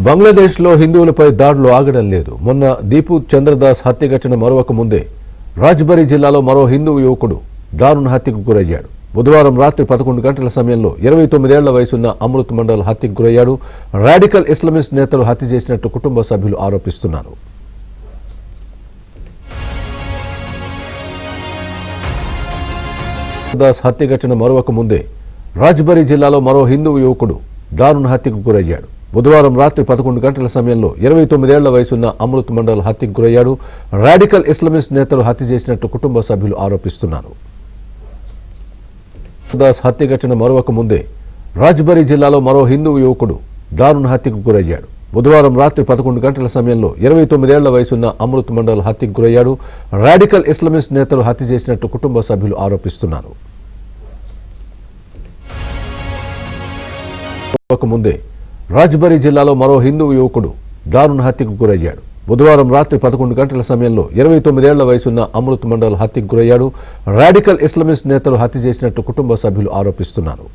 బంగ్లాదేశ్లో హిందువులపై దాడులు ఆగడం లేదు. మొన్న దీపు చంద్రదాస్ హత్య ఘటన మరొక ముందే రాజ్బరీ జిల్లాలో మరో హిందూ యువకుడు దారుణ హత్యకు గురయ్యాడు. బుధవారం రాత్రి 11 గంటల సమయంలో 29 ఏళ్ల వయసున్న అమృత్ మండల్ హత్యకు గురయ్యాడు. రాడికల్ ఇస్లామిస్ట్ నేతలు హత్య చేసినట్టు కుటుంబ సభ్యులు ఆరోపిస్తున్నారు. దాస్ హత్య ఘటన మరొక ముందే రాజ్బరీ జిల్లాలో మరో హిందూ యువకుడు దారుణ హత్యకు గురయ్యాడు. బుధవారం రాత్రి 11 గంటల సమయంలో 29 ఏళ్ల వయసున్న అమృత్ మండల్ హత్యకు గురయ్యాడు. రాడికల్ ఇస్లామిస్ట్ నేతలు హత్య చేసినట్టు కుటుంబ సభ్యులు ఆరోపిస్తున్నారు. దాస్ హత్య ఘటన మరొక ముందే రాజ్బరీ జిల్లాలో మరో హిందూ యువకుడు దారుణ హత్యకు గురయ్యాడు. బుధవారం రాత్రి 11 గంటల సమయంలో 29 ఏళ్ల వయసున్న అమృత్ మండల్ హత్యకు గురయ్యాడు. రాడికల్ ఇస్లామిస్ట్ నేతలు హత్య చేసినట్టు కుటుంబ సభ్యులు ఆరోపిస్తున్నారు. ముందే రాజ్బరీ జిల్లాలో మరో హిందూ యువకుడు దారుణ హత్యకు గురయ్యాడు. బుధవారం రాత్రి 11 గంటల సమయంలో 29 ఏళ్ల వయసున్న అమృత్ మండల్ హత్యకు గురయ్యాడు. రాడికల్ ఇస్లామిస్ట్ నేతలు హత్య చేసినట్టు కుటుంబ సభ్యులు ఆరోపిస్తున్నారు.